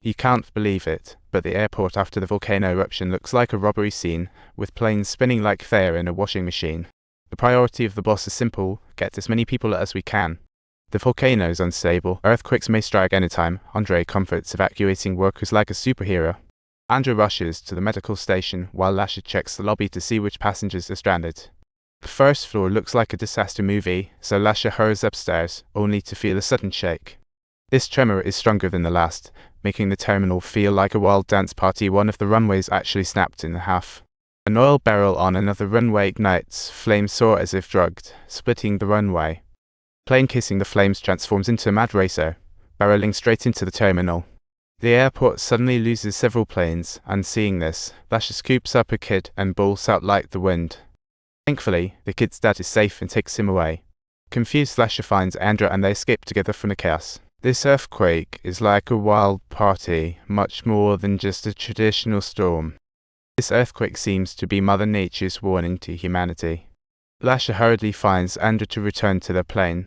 You can't believe it, but the airport after the volcano eruption looks like a robbery scene, with planes spinning like they're in a washing machine. The priority of the boss is simple: get as many people as we can. The volcano is unstable, earthquakes may strike anytime. Andre comforts evacuating workers like a superhero. Andrew rushes to the medical station while Lasher checks the lobby to see which passengers are stranded. The first floor looks like a disaster movie, so Lasher hurries upstairs, only to feel a sudden shake. This tremor is stronger than the last, making the terminal feel like a wild dance party. One of the runways actually snapped in half. An oil barrel on another runway ignites, flames soar as if drugged, splitting the runway. Plane kissing the flames transforms into a mad racer, barreling straight into the terminal. The airport suddenly loses several planes, and seeing this, Lasher scoops up a kid and bolts out like the wind. Thankfully, the kid's dad is safe and takes him away. Confused, Lasher finds Andra and they escape together from the chaos. This earthquake is like a wild party, much more than just a traditional storm. This earthquake seems to be Mother Nature's warning to humanity. Lasher hurriedly finds Andra to return to their plane.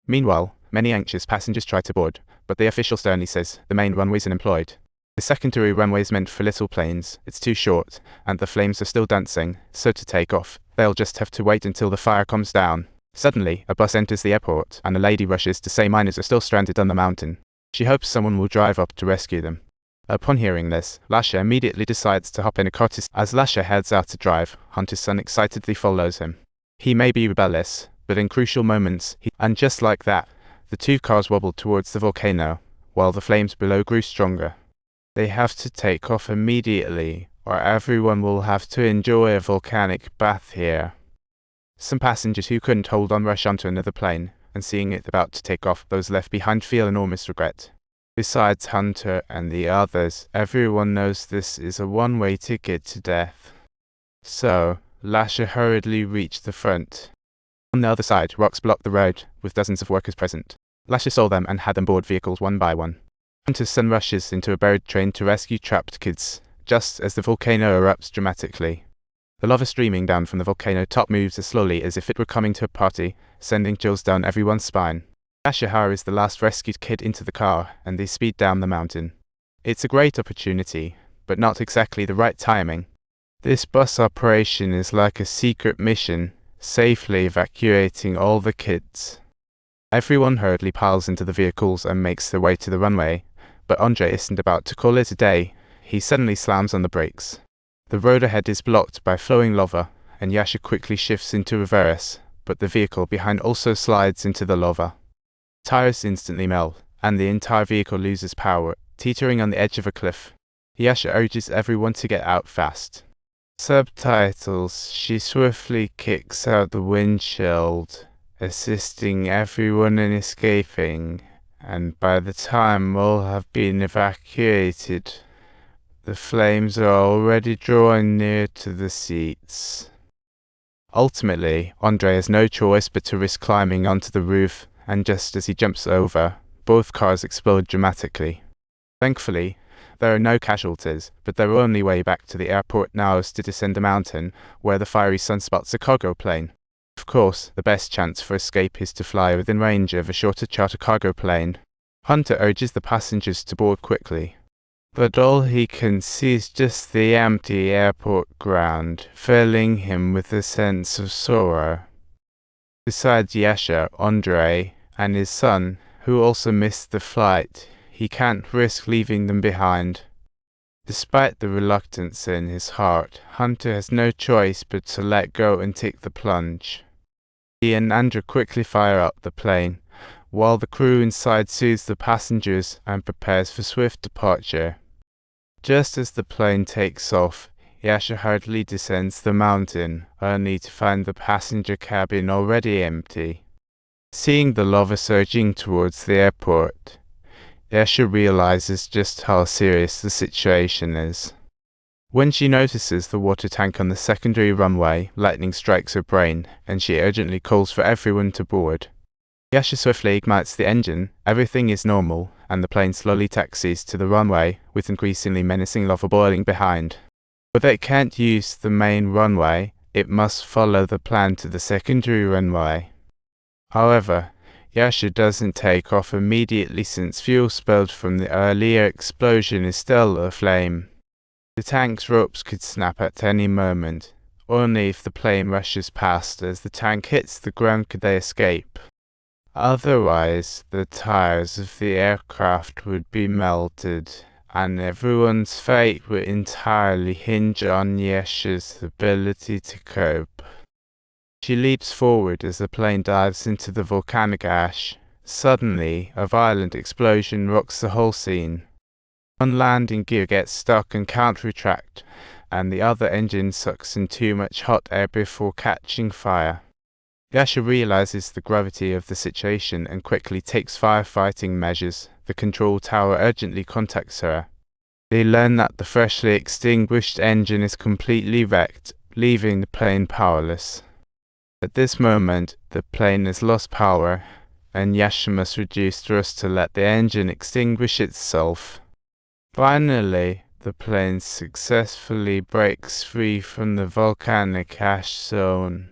Meanwhile, many anxious passengers try to board, but the official sternly says the main runway is unemployed. The secondary runway is meant for little planes, it's too short, and the flames are still dancing, so to take off, they'll just have to wait until the fire calms down. Suddenly, a bus enters the airport, and a lady rushes to say miners are still stranded on the mountain. She hopes someone will drive up to rescue them. Upon hearing this, Lasher immediately decides to hop in a car. As Lasher heads out to drive, Hunter's son excitedly follows him. He may be rebellious, but in crucial moments, and just like that, the two cars wobbled towards the volcano, while the flames below grew stronger. They have to take off immediately, or everyone will have to enjoy a volcanic bath here. Some passengers who couldn't hold on rush onto another plane, and seeing it about to take off, those left behind feel enormous regret. Besides Hunter and the others, everyone knows this is a one-way ticket to death. So, Lasher hurriedly reached the front. On the other side, rocks blocked the road, with dozens of workers present. Lasher saw them and had them board vehicles one by one. Hunter's son rushes into a buried train to rescue trapped kids, just as the volcano erupts dramatically. The lava streaming down from the volcano top moves as slowly as if it were coming to a party, sending chills down everyone's spine. Lasher hurries the last rescued kid into the car, and they speed down the mountain. It's a great opportunity, but not exactly the right timing. This bus operation is like a secret mission, safely evacuating all the kids. Everyone hurriedly piles into the vehicles and makes their way to the runway, but Andre isn't about to call it a day. He suddenly slams on the brakes. The road ahead is blocked by flowing lava, and Yasha quickly shifts into reverse, but the vehicle behind also slides into the lava. Tires instantly melt, and the entire vehicle loses power, teetering on the edge of a cliff. Yasha urges everyone to get out fast. Subtitles: she swiftly kicks out the windshield, assisting everyone in escaping, and by the time all have been evacuated, the flames are already drawing near to the seats. Ultimately, Andre has no choice but to risk climbing onto the roof, and just as he jumps over, both cars explode dramatically. Thankfully, there are no casualties, but their only way back to the airport now is to descend a mountain, where the fiery sun spots a cargo plane. Of course, the best chance for escape is to fly within range of a shorter charter cargo plane. Hunter urges the passengers to board quickly, but all he can see is just the empty airport ground, filling him with a sense of sorrow. Besides Yasha, Andre, and his son, who also missed the flight, he can't risk leaving them behind. Despite the reluctance in his heart, Hunter has no choice but to let go and take the plunge. He and Andrew quickly fire up the plane, while the crew inside soothes the passengers and prepares for swift departure. Just as the plane takes off, Yasha hurriedly descends the mountain, only to find the passenger cabin already empty. Seeing the lava surging towards the airport, Yasha realizes just how serious the situation is. When she notices the water tank on the secondary runway, lightning strikes her brain, and she urgently calls for everyone to board. Yasha swiftly ignites the engine, everything is normal, and the plane slowly taxis to the runway, with increasingly menacing lava boiling behind. But it can't use the main runway, it must follow the plan to the secondary runway. However, Yasha doesn't take off immediately since fuel spilled from the earlier explosion is still aflame. The tank's ropes could snap at any moment. Only if the plane rushes past as the tank hits the ground could they escape. Otherwise, the tires of the aircraft would be melted, and everyone's fate would entirely hinge on Yesha's ability to cope. She leaps forward as the plane dives into the volcanic ash. Suddenly, a violent explosion rocks the whole scene. One landing gear gets stuck and can't retract, and the other engine sucks in too much hot air before catching fire. Yasha realizes the gravity of the situation and quickly takes firefighting measures. The control tower urgently contacts her. They learn that the freshly extinguished engine is completely wrecked, leaving the plane powerless. At this moment, the plane has lost power, and Yasha must reduce thrust to let the engine extinguish itself. Finally, the plane successfully breaks free from the volcanic ash zone.